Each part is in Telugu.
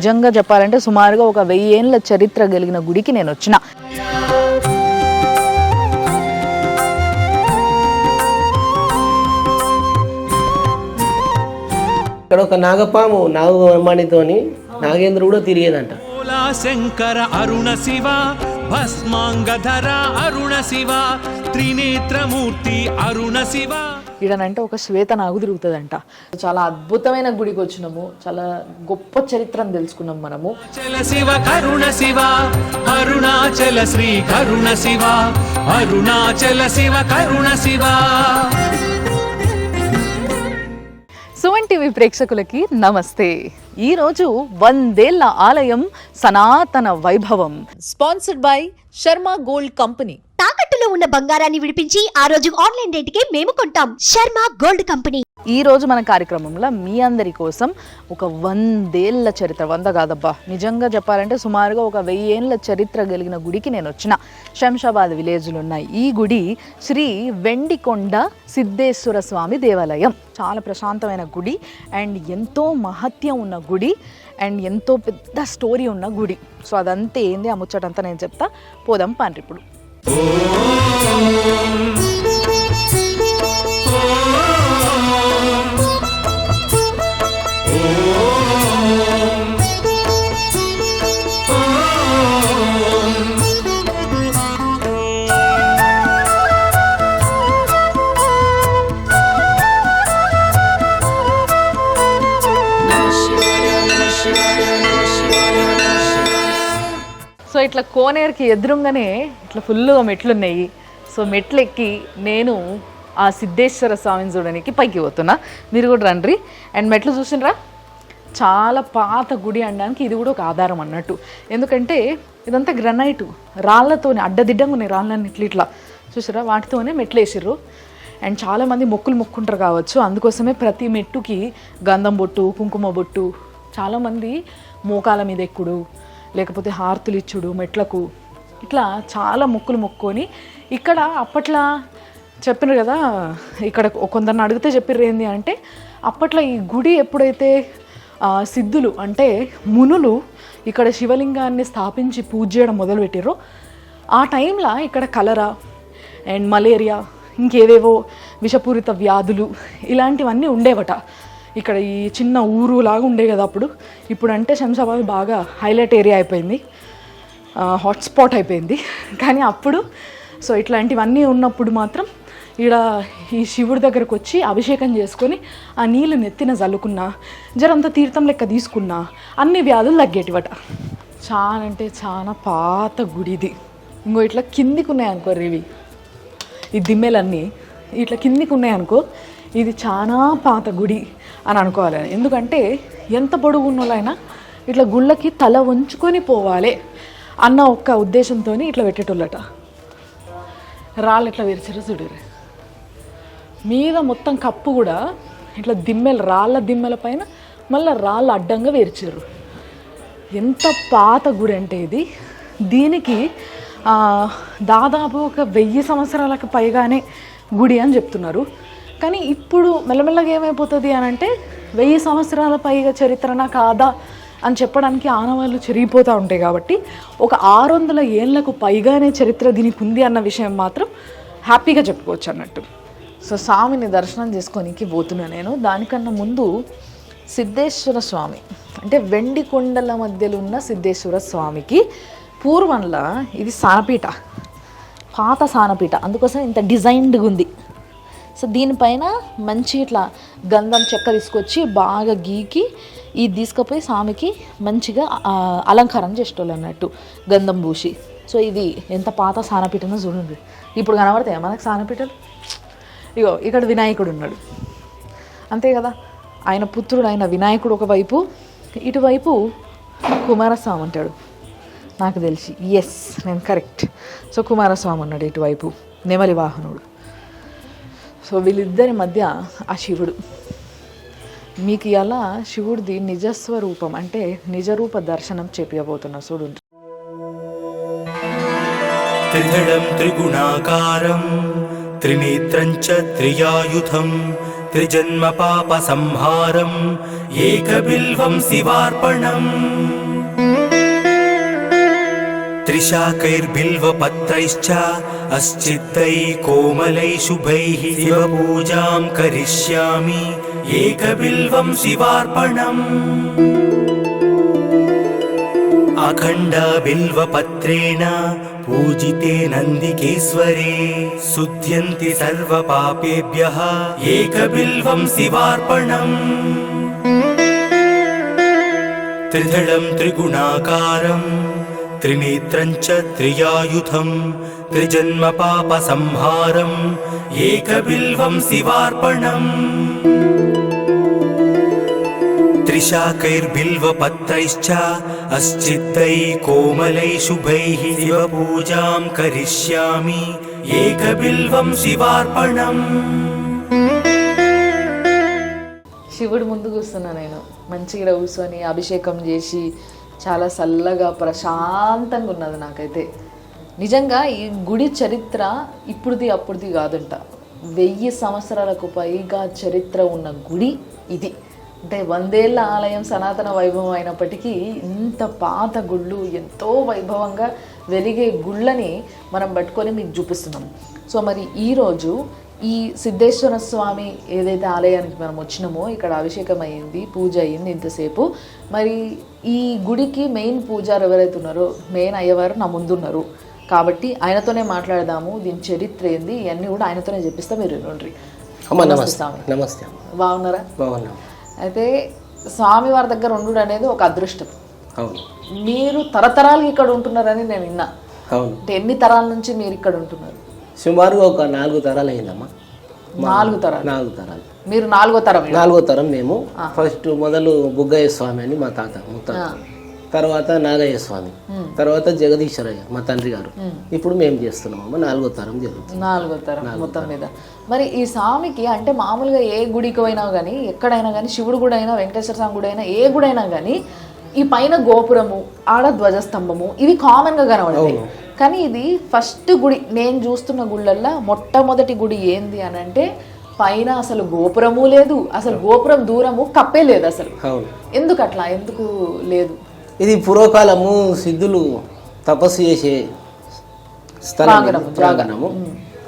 నిజంగా చెప్పాలంటే సుమారుగా ఒక 1000 ఏళ్ల చరిత్ర కలిగిన గుడికి నేను వచ్చిన. ఇక్కడ ఒక నాగపాము నాగమణితోని నాగేంద్రుడు కూడా తిరిగేదంట. శంకర అరుణ శివ భస్మాంగధర అరుణ శివ త్రినేత్రమూర్తి అరుణ శివ. ఈడనంటే ఒక శ్వేత నాగు తిరుగుతుందంట. చాలా అద్భుతమైన గుడికి వచ్చినాము, చాలా గొప్ప చరిత్రను తెలుసుకున్నాం మనము. శివ కరుణ శివ అరుణాచల శ్రీ కరుణ శివ అరుణాచల శివ కరుణ శివ. సుమన్ టీవీ ప్రేక్షకులకి నమస్తే. ఈరోజు 100 ఏళ్ల ఆలయం సనాతన వైభవం. Sponsored by Sharma gold company. తాకట్టులో ఉన్న బంగారాన్ని విడిపించి ఆ రోజు ఆన్లైన్ రేటుకే మేము కొంటాం. Sharma gold company. ఈ రోజు మన కార్యక్రమంలో మీ అందరి కోసం ఒక 100 ఏళ్ల చరిత్ర, 100 కాదబ్బా, నిజంగా చెప్పాలంటే సుమారుగా ఒక 1000 ఏళ్ల చరిత్ర కలిగిన గుడికి నేను వచ్చిన. శంషాబాద్ విలేజ్లో ఉన్నాయి ఈ గుడి. శ్రీ వెండికొండ సిద్ధేశ్వర స్వామి దేవాలయం. చాలా ప్రశాంతమైన గుడి అండ్ ఎంతో మహత్యం ఉన్న గుడి అండ్ ఎంతో పెద్ద స్టోరీ ఉన్న గుడి. సో అదంతా ఏంది, ఆ ముచ్చటంతా నేను చెప్తా. పోదాం పండ్రి ఇప్పుడు. సో ఇట్లా కోనేరుకి ఎదురుగానే ఇట్లా ఫుల్గా మెట్లు ఉన్నాయి. సో మెట్లు ఎక్కి నేను ఆ సిద్ధేశ్వర స్వామిని చూడడానికి పైకి పోతున్నా. మీరు కూడా రండి. అండ్ మెట్లు చూసినరా, చాలా పాత గుడి అనడానికి ఇది కూడా ఒక ఆధారం అన్నట్టు. ఎందుకంటే ఇదంతా గ్రనైటు రాళ్లతోనే అడ్డదిడ్డంగా ఉన్నాయి. రాళ్ళని ఇట్లా ఇట్లా చూసారా, వాటితోనే మెట్లు వేసిర్రు. అండ్ చాలామంది మొక్కులు మొక్కుంటారు కావచ్చు, అందుకోసమే ప్రతి మెట్టుకి గంధం బొట్టు, కుంకుమ బొట్టు, చాలామంది మోకాల మీద ఎక్కుడు, లేకపోతే హారతులు ఇచ్చుడు మెట్లకు, ఇట్లా చాలా మొక్కులు మొక్కుకొని ఇక్కడ అప్పట్లో చెప్పినారు కదా. ఇక్కడ కొందరిని అడిగితే చెప్పిర్రు ఏంది అంటే, అప్పట్లో ఈ గుడి ఎప్పుడైతే సిద్ధులు అంటే మునులు ఇక్కడ శివలింగాన్ని స్థాపించి పూజ చేయడం మొదలుపెట్టారో ఆ టైంలో ఇక్కడ కలరా అండ్ మలేరియా ఇంకేవేవో విషపూరిత వ్యాధులు ఇలాంటివన్నీ ఉండేవట. ఇక్కడ ఈ చిన్న ఊరు లాగా ఉండే కదా అప్పుడు. ఇప్పుడు అంటే శంషాబాద్ బాగా హైలైట్ ఏరియా అయిపోయింది, హాట్స్పాట్ అయిపోయింది. కానీ అప్పుడు సో ఇట్లాంటివన్నీ ఉన్నప్పుడు మాత్రం ఈడ ఈ శివుడి దగ్గరకు వచ్చి అభిషేకం చేసుకొని ఆ నీళ్ళు నెత్తిన చల్లుకున్నా, జరంతా తీర్థం లెక్క తీసుకున్నా అన్ని వ్యాధులు తగ్గేటివట. చాలా అంటే చాలా పాత గుడి ఇది. ఇంకో ఇట్లా కిందికి ఉన్నాయనుకో ఇవి, ఈ దిమ్మెలన్నీ ఇట్లా కిందికి ఉన్నాయనుకో, ఇది చాలా పాత గుడి అని అనుకోవాలి. ఎందుకంటే ఎంత పొడుగు ఉన్నోళ్ళైనా ఇట్లా గుళ్ళకి తల వంచుకొని పోవాలి అన్న ఒక్క ఉద్దేశంతో ఇట్లా పెట్టేటోళ్ళట. రాళ్ళు ఇట్లా విరిచారు చూడరు. మీద మొత్తం కప్పు కూడా ఇట్లా దిమ్మెలు, రాళ్ళ దిమ్మెల పైన మళ్ళీ రాళ్ళు అడ్డంగా విరిచారు. ఎంత పాత గుడి అంటే ఇది. దీనికి దాదాపు ఒక 1000 సంవత్సరాలకు పైగానే గుడి అని చెప్తున్నారు. కానీ ఇప్పుడు మెల్లమెల్లగా ఏమైపోతుంది అని అంటే 1000 సంవత్సరాల పైగా చరిత్రనా కాదా అని చెప్పడానికి ఆనవాళ్ళు చెరిగిపోతూ ఉంటాయి. కాబట్టి ఒక 600 ఏళ్లకు పైగానే చరిత్ర దీనికి ఉంది అన్న విషయం మాత్రం హ్యాపీగా చెప్పుకోవచ్చు అన్నట్టు. సో స్వామిని దర్శనం చేసుకోనికి పోతున్నా నేను. దానికన్నా ముందు సిద్ధేశ్వర స్వామి అంటే వెండి కొండల మధ్యలో ఉన్న సిద్ధేశ్వర స్వామికి పూర్వంలో ఇది సానపీట, పాత సానపీట, అందుకోసం ఇంత డిజైన్డ్గా ఉంది. సో దీనిపైన మంచి ఇట్లా గంధం చెక్క తీసుకొచ్చి బాగా గీకి ఇది తీసుకుపోయి స్వామికి మంచిగా అలంకారం చేసేటోళ్ళు అన్నట్టు, గంధం పూసి. సో ఇది ఎంత పాత సానపీటనో చూడండి. ఇప్పుడు కనబడతాయి మనకు సానపీటలు. ఇగో ఇక్కడ వినాయకుడు ఉన్నాడు అంతే కదా, ఆయన పుత్రుడు అయిన వినాయకుడు ఒకవైపు, ఇటువైపు కుమారస్వామి ఉంటాడు నాకు తెలిసి. ఎస్, నేను కరెక్ట్. సో కుమారస్వామి ఉన్నాడు ఇటువైపు, నెమలి వాహనుడు. సో వీళ్ళిద్దరి మధ్య ఆ శివుడు. మీకు ఇలా శివుడిది నిజస్వరూపం అంటే నిజరూప దర్శనం చేపియబోతున్నా చూడండి. త్రిదళం త్రిగుణాకారం త్రినేత్రం చ త్రియాయుధం త్రిజన్మ పాప సంహారం ఏకబిల్వం శివార్పణం. त्रिशाकैर्बिल्वपत्रैश्च अस्चित्तैः कोमलैः शुभैः शिवपूजां करिष्यामि एकबिल्वं शिवार्पणम् अखण्डबिल्वपत्रेण पूजिते नन्दिकेश्वरे शुध्यन्ति सर्वपापेभ्यः एकबिल्वं शिवार्पणम् त्रिदलं त्रिगुणाकारं त्रिनेत्रं च त्रियायुधं त्रिजन्मपापसंहारम् एकबिल्वं शिवार्पणम् त्रिशाकैर्बिल्वपत्रैश्च अस्चित्तैः कोमलैः शुभैः शिवपूजां करिष्यामि एकबिल्वं शिवार्पणम् శివుడు ముందు కూర్చున్నా నేను మంచిగా కూర్చొని అభిషేకం చేసి చాలా చల్లగా ప్రశాంతంగా ఉన్నది నాకైతే. నిజంగా ఈ గుడి చరిత్ర ఇప్పుడుది అప్పుడుది కాదంట, 1000 సంవత్సరాలకు పైగా చరిత్ర ఉన్న గుడి ఇది. అంటే 100 ఏళ్ళ ఆలయం సనాతన వైభవం అయినప్పటికీ ఇంత పాత గుళ్ళు ఎంతో వైభవంగా వెలిగే గుళ్ళని మనం పట్టుకొని మీకు చూపిస్తున్నాం. సో మరి ఈరోజు ఈ సిద్ధేశ్వర స్వామి ఏదైతే ఆలయానికి మనం వచ్చినామో ఇక్కడ అభిషేకం అయ్యింది, పూజ అయ్యింది ఇంతసేపు. మరి ఈ గుడికి మెయిన్ పూజారు ఎవరైతే ఉన్నారో, మెయిన్ అయ్యవారు నా ముందున్నారు కాబట్టి ఆయనతోనే మాట్లాడదాము. దీని చరిత్ర ఏంది ఇవన్నీ కూడా ఆయనతోనే చెప్పిస్తా, మీరు వినండి. నమస్తే. నమస్తే. బాగున్నారా? బాగున్నాం. అయితే స్వామి వారి దగ్గర ఉండు అనేది ఒక అదృష్టం. అవును. మీరు తరతరాలు ఇక్కడ ఉంటున్నారని నేను విన్నా. అవును. అంటే ఎన్ని తరాల నుంచి మీరు ఇక్కడ ఉంటున్నారు? సుమారుగా ఒక 4 తరాలు అయిందమ్మా. 4 తరాలు? 4 తరాలు. మీరు 4వ తరం? 4వ తరం మేము. ఫస్ట్ మొదలు బుగ్గయ్య స్వామి అని మా తాత ముత్తాత, తర్వాత నాగయ్య స్వామి, తర్వాత జగదీశ్వరయ్య మా తండ్రి గారు. ఇప్పుడు మేము చేస్తున్నామమ్మా. 4వ తరం జరుగుతుంది. 4వ తరం మొత్తం మీద. మరి ఈ స్వామికి అంటే మామూలుగా ఏ గుడికి అయినా కానీ, ఎక్కడైనా కానీ, శివుడు గుడి అయినా, వెంకటేశ్వర స్వామి గుడి అయినా, ఏ గుడి అయినా కానీ ఈ పైన గోపురము, ఆడ ధ్వజస్తంభము ఇవి కామన్గా కనబడతాయి. కానీ ఇది ఫస్ట్ గుడి నేను చూస్తున్న గుళ్ళల్లో మొట్టమొదటి గుడి ఏంది అని అంటే పైన అసలు గోపురము లేదు, అసలు గోపురం దూరము కప్పే లేదు అసలు. ఎందుకు అట్లా, ఎందుకు లేదు? ఇది పూర్వకాలము సిద్ధులు తపస్సు చేసే ప్రాంగణము.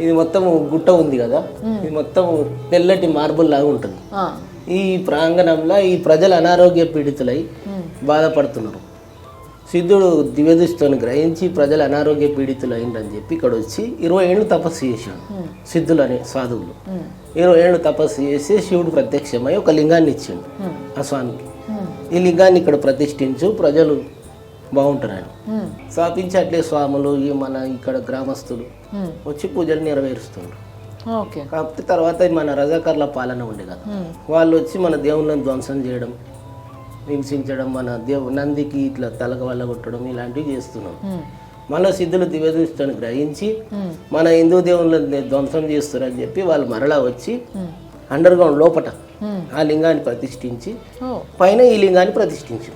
ఇది మొత్తం గుట్ట ఉంది కదా, ఇది మొత్తం తెల్లటి మార్బుల్ లాగా ఉంటుంది. ఈ ప్రాంగణంలో ఈ ప్రజలు అనారోగ్య పీడితులై బాధపడుతున్నారు. సిద్ధుడు దివ్యదృష్టిని గ్రహించి ప్రజలు అనారోగ్య పీడితులు అయిందని చెప్పి ఇక్కడ వచ్చి 20 ఏళ్ళు తపస్సు చేశాడు. సిద్ధులు అనే సాధువులు 20 ఏళ్ళు తపస్సు చేసి శివుడు ప్రత్యక్షమై ఒక లింగాన్ని ఇచ్చిండు ఆ స్వామికి. ఈ లింగాన్ని ఇక్కడ ప్రతిష్ఠించు, ప్రజలు బాగుంటారని స్థాపించి అట్లే స్వాములు మన ఇక్కడ గ్రామస్తులు వచ్చి పూజలు నెరవేరుస్తున్నారు. కాకపోతే తర్వాత మన రజాకర్ల పాలన ఉండే కదా, వాళ్ళు వచ్చి మన దేవుళ్ళని ధ్వంసం చేయడం, హింసించడం, మన నందికి ఇట్లా తలక వల్ల కొట్టడం ఇలాంటివి చేస్తున్నాం. మళ్ళీ సిద్ధులు దివ్యదృష్టిని గ్రహించి మన హిందూ దేవుళ్ళని ధ్వంసం చేస్తారని చెప్పి వాళ్ళు మరలా వచ్చి అండర్ గ్రౌండ్ లోపట ఆ లింగాన్ని ప్రతిష్ఠించి పైన ఈ లింగాన్ని ప్రతిష్ఠించు.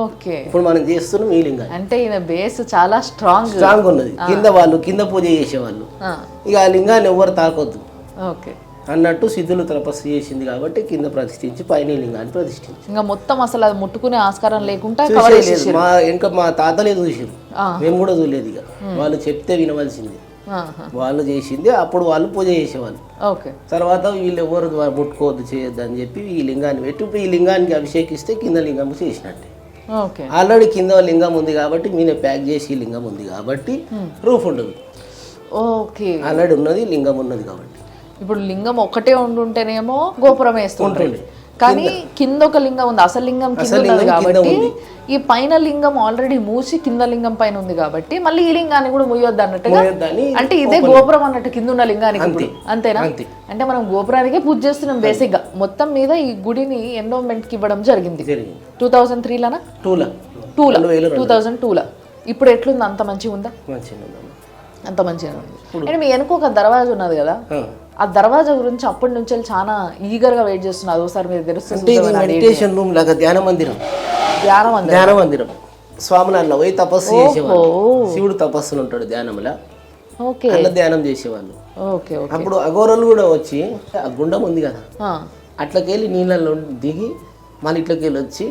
ఓకే, ఇప్పుడు మనం చేస్తున్నాం ఈ లింగాన్ని. అంటే ఈయన బేస్ చాలా స్ట్రాంగ్ ఉన్నది. కింద వాళ్ళు కింద పూజ చేసేవాళ్ళు, ఇక ఆ లింగాన్ని ఎవరు తాకొద్దు అన్నట్టు సిద్ధులు తపస్సు చేసింది కాబట్టి కింద ప్రతిష్ఠించి పైన లింగాన్ని ప్రతిష్ఠించి ఇంకా మొత్తం అసలు అది ముట్టుకునే ఆస్కారం లేకుండా ఇంకా మా తాతలే చూసారు, మేము కూడా చూడలేదు. ఇక వాళ్ళు చెప్తే వినవలసింది, వాళ్ళు చేసింది. అప్పుడు వాళ్ళు పూజ చేసేవాళ్ళు. తర్వాత వీళ్ళు ఎవరు ముట్టుకోవద్దు చేయొద్దు అని చెప్పి ఈ లింగాన్ని పెట్టి ఇప్పుడు ఈ లింగానికి అభిషేకిస్తే కింద లింగం చేసినట్టే. ఆల్రెడీ కింద లింగం ఉంది కాబట్టి మీనే ప్యాక్ చేసి లింగం ఉంది కాబట్టి రూఫ్ ఉండదు. ఆల్రెడీ ఉన్నది లింగం ఉన్నది కాబట్టి ఇప్పుడు లింగం ఒకటే ఉండుంటేనేమో గోపురం వేస్తుంటుంది, కానీ కింద ఒక లింగం ఉంది, అసలు లింగం కింద ఉన్నది కాబట్టి ఈ పైన లింగం ఆల్రెడీ మూసి కింద లింగం పైన ఉంది కాబట్టి మళ్ళీ ఈ లింగాన్ని కూడా ముయ్యొద్దు అన్నట్టుగా, అంటే ఇదే గోపురం అన్నట్టు కింద ఉన్న లింగానికి ఇప్పుడు అంతేనా? అంటే మనం గోపురానికే పూజ చేస్తున్నాం బేసిక్ గా. మొత్తం మీద ఈ గుడిని ఎండోమెంట్ కి ఇవ్వడం జరిగింది 2003లోనా 2002లో. ఇప్పుడు ఎట్లుంది? అంత మంచిగా ఉందా? అంత మంచిగా ఉంది. అంటే మీ వెనుక ఒక దర్వాజా ఉన్నది కదా, ఆ దర్వాజా గురించి అప్పటి నుంచి చాలా ఈగర్ గా వెయిట్ చేస్తున్నారు. ఒకసారి మీరు తెలుస్తుంది మెడిటేషన్ రూమ్ లాగా ధ్యాన మందిరం స్వాములు అట్లా పోయి తపస్సు చేసేవాళ్ళు. శివుడు తపస్సులు ఉంటాడు ధ్యానంలో, అట్లా ధ్యానం చేసేవాళ్ళు. అప్పుడు అఘోరలు కూడా వచ్చి ఆ గుండం ఉంది కదా అట్లకెళ్ళి నీళ్ళలో దిగి మళ్ళీ ఇట్లకెళ్ళి వచ్చి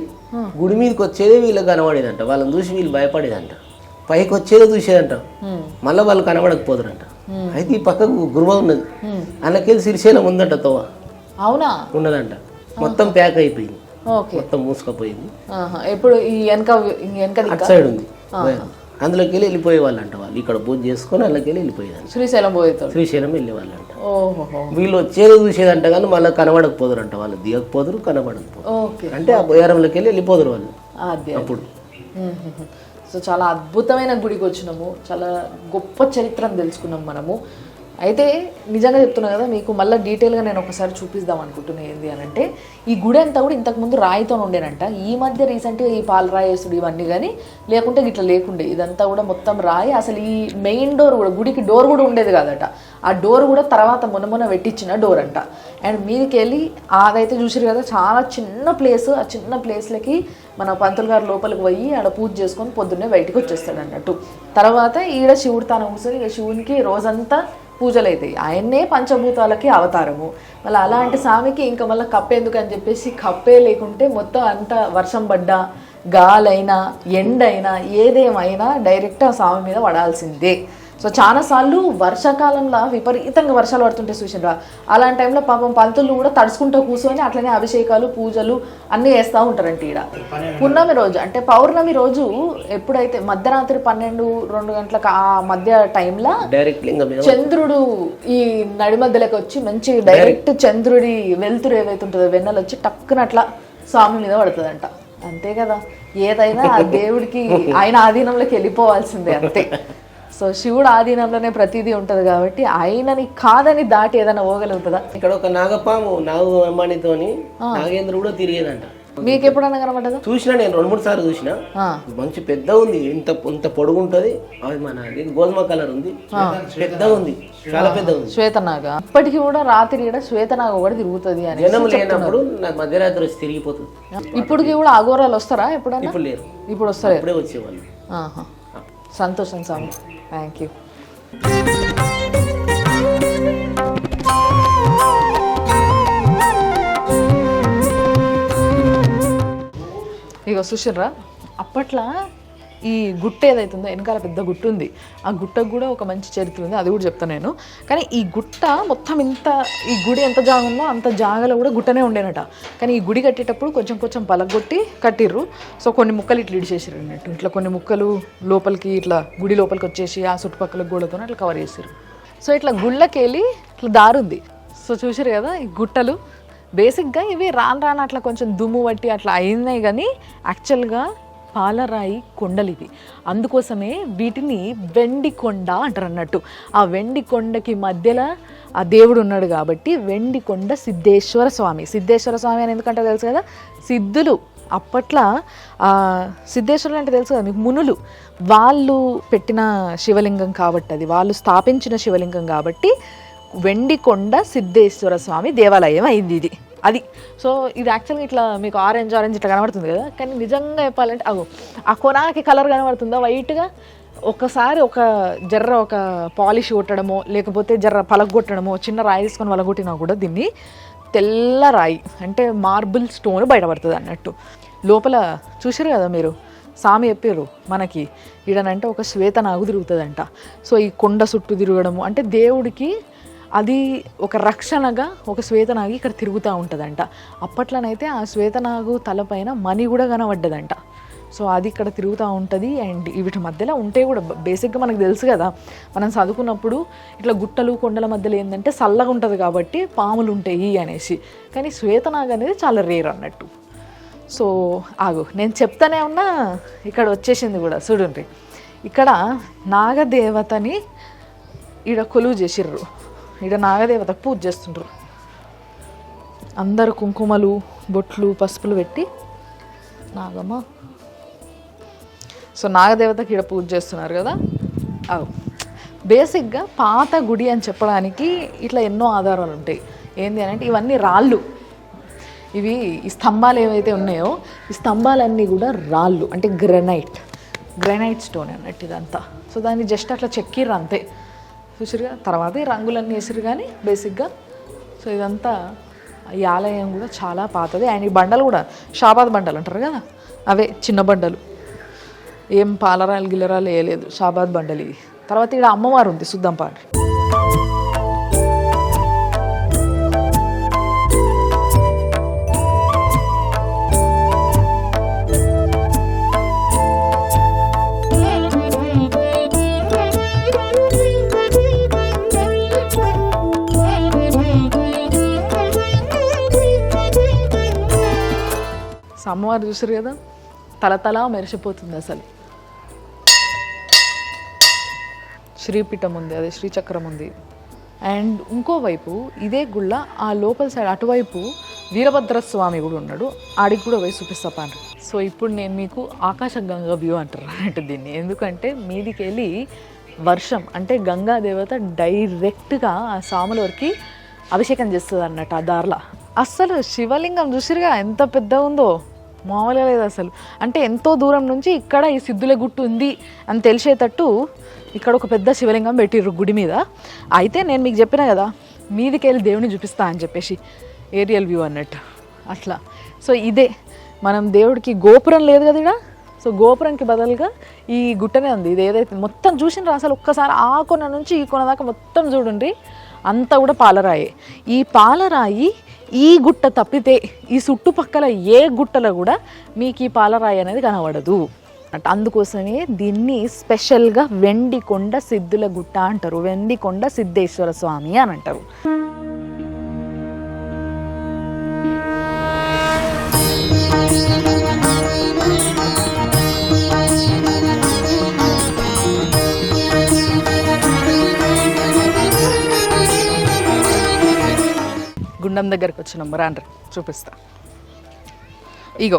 గుడి మీదకి వచ్చేది వీళ్ళకి కనబడేదంట. వాళ్ళని చూసి వీళ్ళు భయపడేదంట. పైకి వచ్చేది చూసేదంట, మళ్ళీ వాళ్ళు కనబడకపోదురంట. అయితే ఈ పక్కకు గురువ ఉన్నది, అందుకెళ్ళి శ్రీశైలం ఉందంట తోవ. అవునా? ఉన్నదంట, మొత్తం ప్యాక్ అయిపోయింది, ఓకే. మొత్తం మూసుకపోయింది. ఎప్పుడు ఈ వెనక అటు సైడ్ ఉంది, అందులోకి వెళ్ళి వెళ్ళిపోయే వాళ్ళంట. వాళ్ళు ఇక్కడ పూజ చేసుకొని అందులోకి వెళ్ళి వెళ్ళిపోయేదంట. శ్రీశైలం పోయేతాడు. శ్రీశైలం వెళ్ళే వాళ్ళంట. ఓహో. వీళ్ళు వచ్చేది చూసేదంట కానీ మళ్ళీ కనబడకపోదురంట. వాళ్ళు దిగకపోదురు, కనబడకపోదు. ఓకే. అంటే ఆ బొయ్యారంలోకి వెళ్ళి వెళ్ళిపోదురు వాళ్ళు అదే అప్పుడు. సో చాలా అద్భుతమైన గుడికి వచ్చినాము, చాలా గొప్ప చరిత్రను తెలుసుకున్నాం మనము. అయితే నిజంగా చెప్తున్నా కదా మీకు, మళ్ళీ డీటెయిల్గా నేను ఒకసారి చూపిద్దాం అనుకుంటున్నాను. ఏంది అని అంటే ఈ గుడి అంతా కూడా ఇంతకుముందు రాయితో ఉండేనంట. ఈ మధ్య రీసెంట్గా ఈ పాలరాయేసుడు ఇవన్నీ కానీ లేకుంటే ఇట్లా లేకుండే, ఇదంతా కూడా మొత్తం రాయి. అసలు ఈ మెయిన్ డోర్ కూడా, గుడికి డోర్ కూడా ఉండేది కాదట. ఆ డోర్ కూడా తర్వాత మొన్న పెట్టించిన డోర్ అంట. అండ్ మీదికి వెళ్ళి అదైతే చూసారు కదా, చాలా చిన్న ప్లేస్. ఆ చిన్న ప్లేస్లకి మన పంతులు గారు లోపలికి పోయి ఆడ పూజ చేసుకొని పొద్దున్నే బయటకు వచ్చేస్తాడు అన్నట్టు. తర్వాత ఈడ శివుడు తాను కూర్చొని ఇక శివునికి రోజంతా పూజలు అవుతాయి. ఆయన్నే పంచభూతాలకి అవతారము. మళ్ళీ అలాంటి స్వామికి ఇంకా మళ్ళీ కప్పేందుకు అని చెప్పేసి కప్పే లేకుంటే మొత్తం అంతా వర్షం పడ్డా, గాలైనా, ఎండైనా, ఏదేమైనా డైరెక్ట్ ఆ స్వామి మీద పడాల్సిందే. సో చాలాసార్లు వర్షాకాలంలో విపరీతంగా వర్షాలు పడుతుంటే చూసినరా, అలాంటి టైంలో పాపం పంతులు కూడా తడుచుకుంటూ కూర్చొని అట్లనే అభిషేకాలు, పూజలు అన్నీ వేస్తూ ఉంటారంట. ఈడ పున్నమి రోజు అంటే పౌర్ణమి రోజు ఎప్పుడైతే మధ్యరాత్రి 12-2 గంటలకు ఆ మధ్య టైంలో చంద్రుడు ఈ నడి మధ్యలోకి వచ్చి మంచి డైరెక్ట్ చంద్రుడి వెలుతురు ఏవైతే ఉంటుందో వెన్నెలు వచ్చి టక్కున అట్లా స్వామి మీద పడుతుందంట. అంతే కదా, ఏదైనా ఆ దేవుడికి ఆయన ఆధీనంలోకి వెళ్ళిపోవాల్సిందే అంతే. సో శివుడు ఆధీనంలోనే ప్రతిదీ ఉంటది కాబట్టి ఆయనని కాదని దాటి ఏదైనా పోగలుగుతుందా? ఇక్కడ ఒక నాగపాము నాగు అమ్మానితోని నాగేంద్ర కూడా తిరిగేదంట. మీకు ఎప్పుడన్నా కనబడ్డదా? చూసినా నేను 2-3 సార్లు చూసినా. మంచి పెద్ద ఉంది, ఇంత పొడుగు ఉంటది. అది మన గోధుమ కలర్ ఉంది, పెద్ద ఉంది, చాలా పెద్ద ఉంది. శ్వేతనాగ ఇప్పటికీ కూడా రాత్రి కూడా శ్వేతనాగ కూడా తిరుగుతుంది అని జనం లేనప్పుడు మధ్యరాత్రి వచ్చి తిరిగిపోతుంది. ఇప్పటికి కూడా అఘోరాలు వస్తారా ఎప్పుడన్నా? ఇప్పుడు లేరు, ఇప్పుడు వస్తారు, ఇప్పుడే వచ్చేవాళ్ళు. సంతోషం స్వామి, థ్యాంక్ యూ. ఇక చూసిర్రా, అప్పట్లో ఈ గుట్ట ఏదైతుందో వెనకాల పెద్ద గుట్ట ఉంది. ఆ గుట్టకు కూడా ఒక మంచి చరిత్ర ఉంది, అది కూడా చెప్తాను నేను. కానీ ఈ గుట్ట మొత్తం ఈ గుడి ఎంత జాగ ఉందో అంత జాగలో కూడా గుట్టనే ఉండేనట. కానీ ఈ గుడి కట్టేటప్పుడు కొంచెం పలగొట్టి కట్టిర్రు. సో కొన్ని ముక్కలు ఇట్లా ఇడిచేసారు అన్నట్టు. ఇట్లా కొన్ని ముక్కలు లోపలికి ఇట్లా గుడి లోపలికి వచ్చేసి ఆ చుట్టుపక్కల గోడతో అట్లా కవర్ చేసారు. సో ఇట్లా గుళ్ళకి వెళ్ళి ఇట్లా దారుంది. సో చూసారు కదా ఈ గుట్టలు. బేసిక్గా ఇవి రాను అట్లా కొంచెం దుమ్ము పట్టి అట్లా అయినాయి, కానీ యాక్చువల్గా పాలరాయి కొండలు ఇవి. అందుకోసమే వీటిని వెండి కొండ అంటారు అన్నట్టు. ఆ వెండి కొండకి మధ్యలో ఆ దేవుడు ఉన్నాడు కాబట్టి వెండి కొండ సిద్ధేశ్వర స్వామి. సిద్ధేశ్వర స్వామి అని ఎందుకంటే తెలుసు కదా, సిద్ధులు అప్పట్లో సిద్ధేశ్వరులు అంటే తెలుసు కదా మీకు, మునులు వాళ్ళు పెట్టిన శివలింగం కాబట్టి, అది వాళ్ళు స్థాపించిన శివలింగం కాబట్టి వెండి కొండ సిద్ధేశ్వర స్వామి దేవాలయం అయింది ఇది. అది సో ఇది యాక్చువల్గా ఇట్లా మీకు ఆరెంజ్ ఇట్లా కనబడుతుంది కదా, కానీ నిజంగా చెప్పాలంటే ఆ కొనాకి కలర్ కనబడుతుందా వైట్గా, ఒకసారి ఒక పాలిష్ కొట్టడమో లేకపోతే పలగొట్టడమో, చిన్న రాయి తీసుకొని పలగొట్టినా కూడా దీన్ని తెల్ల రాయి అంటే మార్బుల్ స్టోన్ బయటపడుతుంది అన్నట్టు. లోపల చూసారు కదా మీరు, స్వామి చెప్పారు మనకి ఈడనంటే ఒక శ్వేతనాగు తిరుగుతుందంట. సో ఈ కొండ చుట్టూ తిరగడము అంటే దేవుడికి అది ఒక రక్షణగా ఒక శ్వేతనాగి ఇక్కడ తిరుగుతూ ఉంటుందంట. అప్పట్లోనైతే ఆ శ్వేతనాగు తలపైన మణి కూడా కనబడ్డదంట. సో అది ఇక్కడ తిరుగుతూ ఉంటుంది. అండ్ వీటి మధ్యలో ఉంటే కూడా బేసిక్గా మనకు తెలుసు కదా, మనం చదువుకున్నప్పుడు ఇట్లా గుట్టలు కొండల మధ్యలో ఏంటంటే చల్లగా ఉంటుంది కాబట్టి పాములు ఉంటాయి అనేసి. కానీ శ్వేతనాగు అనేది చాలా రేర్ అన్నట్టు. సో నేను చెప్తానే ఉన్నా, ఇక్కడ వచ్చేసింది కూడా చూడండి. ఇక్కడ నాగదేవతని ఈడ కొలువు చేసిర్రు. ఈడ నాగదేవతకు పూజ చేస్తుండ్రు. అందరు కుంకుమలు, బొట్లు, పసుపులు పెట్టి నాగమ్మ. సో నాగదేవతకి ఈడ పూజ చేస్తున్నారు కదా. బేసిక్గా పాత గుడి అని చెప్పడానికి ఇట్లా ఎన్నో ఆధారాలు ఉంటాయి. ఏంటి అని అంటే ఇవన్నీ రాళ్ళు. ఇవి ఈ స్తంభాలు ఏవైతే ఉన్నాయో ఈ స్తంభాలన్నీ కూడా రాళ్ళు అంటే గ్రానైట్ స్టోన్ అన్నట్టు ఇదంతా. సో దాన్ని జస్ట్ అట్లా చెక్కిర్రు అంతే చూసిరుగా. తర్వాత ఈ రంగులన్నీ వేసిరు కానీ బేసిక్గా. సో ఇదంతా ఈ ఆలయం కూడా చాలా పాతది. అండ్ ఈ బండలు కూడా షాబాద్ బండలు అంటారు కదా, అవే చిన్న బండలు. ఏం పాలరాలు గిల్లరాలు వేయలేదు, షాబాద్ బండలి. తర్వాత ఇక్కడ అమ్మవారు ఉంది, చూద్దాం పాడు. అమ్మవారు చూసారు కదా, తలతలా మెరిసిపోతుంది అసలు. శ్రీపీఠం ఉంది, అదే శ్రీచక్రం ఉంది. అండ్ ఇంకోవైపు ఇదే గుళ్ళ ఆ లోపల సైడ్ అటువైపు వీరభద్రస్వామి కూడా ఉన్నాడు, ఆడికి కూడా పోయి చూపిస్తాను. సో ఇప్పుడు నేను మీకు ఆకాశగంగా వ్యూ అంటారు అంటే దీన్ని, ఎందుకంటే మీదికి వెళ్ళి వర్షం అంటే గంగా దేవత డైరెక్ట్గా ఆ సాములకి అభిషేకం చేస్తుంది అన్నట్టు ఆ దారిలో. అస్సలు శివలింగం చూసిరుగా ఎంత పెద్దగా ఉందో, మామూలుగా లేదు అసలు. అంటే ఎంతో దూరం నుంచి ఇక్కడ ఈ సిద్ధుల గుట్టు ఉంది అని తెలిసేటట్టు ఇక్కడ ఒక పెద్ద శివలింగం పెట్టిర్రు గుడి మీద. అయితే నేను మీకు చెప్పిన కదా మీదికి వెళ్ళి దేవుని చూపిస్తా అని చెప్పేసి, ఏరియల్ వ్యూ అన్నట్టు అట్లా. సో ఇదే మనం దేవుడికి గోపురం లేదు కదా ఇక్కడ, సో గోపురంకి బదులుగా ఈ గుట్టనే ఉంది. ఇది ఏదైతే మొత్తం చూసినరా అసలు ఒక్కసారి ఆ కొన నుంచి ఈ కొన దాకా మొత్తం చూడండి, అంతా కూడా పాలరాయి. ఈ పాలరాయి ఈ గుట్ట తప్పితే ఈ చుట్టుపక్కల ఏ గుట్టలో కూడా మీకు ఈ పాలరాయి అనేది కనబడదు అంటే. అందుకోసమే దీన్ని స్పెషల్గా వెండికొండ సిద్ధుల గుట్ట అంటారు, వెండికొండ సిద్ధేశ్వర స్వామి అని అంటారు. గుండం దగ్గరికి వచ్చినాం, రాండ్రి చూపిస్తా. ఇగో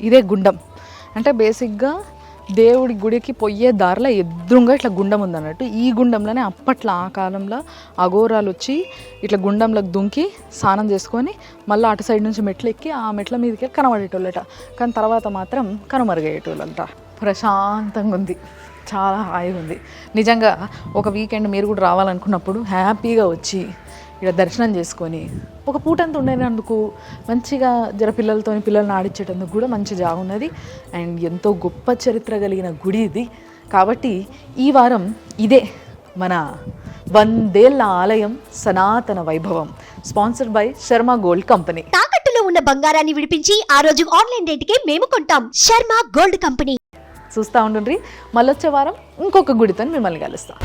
ఇదే గుండం. అంటే బేసిక్గా దేవుడి గుడికి పోయే దారిలో ఎదురుగా ఇట్లా గుండం ఉందన్నట్టు. ఈ గుండంలోనే అప్పట్లో ఆ కాలంలో అఘోరాలు వచ్చి ఇట్లా గుండంలోకి దుంకి స్నానం చేసుకొని మళ్ళీ అటు సైడ్ నుంచి మెట్లు ఎక్కి ఆ మెట్ల మీదకి కనబడేటోళ్ళట. కానీ తర్వాత మాత్రం కనుమరుగయ్యేటోళ్ళంట. ప్రశాంతంగా ఉంది, చాలా హాయిగా ఉంది నిజంగా. ఒక వీకెండ్ మీరు కూడా రావాలనుకున్నప్పుడు హ్యాపీగా వచ్చి ఇక్కడ దర్శనం చేసుకొని ఒక పూటంతా ఉండేందుకు మంచిగా జర పిల్లల్ని ఆడించేటందుకు కూడా మంచి జాగా ఉన్నది. అండ్ ఎంతో గొప్ప చరిత్ర కలిగిన గుడి ఇది. కాబట్టి ఈ వారం ఇదే మన 100 ఏళ్ల ఆలయం సనాతన వైభవం, sponsored by Sharma gold company. తాకట్టులో ఉన్న బంగారాన్ని విడిపించి ఆ రోజు ఆన్లైన్ రేటుకే మేము కొంటాం. Sharma gold company. చూస్తూ ఉండండి, మళ్ళొచ్చే వారం ఇంకొక గుడితో మిమ్మల్ని కలుస్తాం.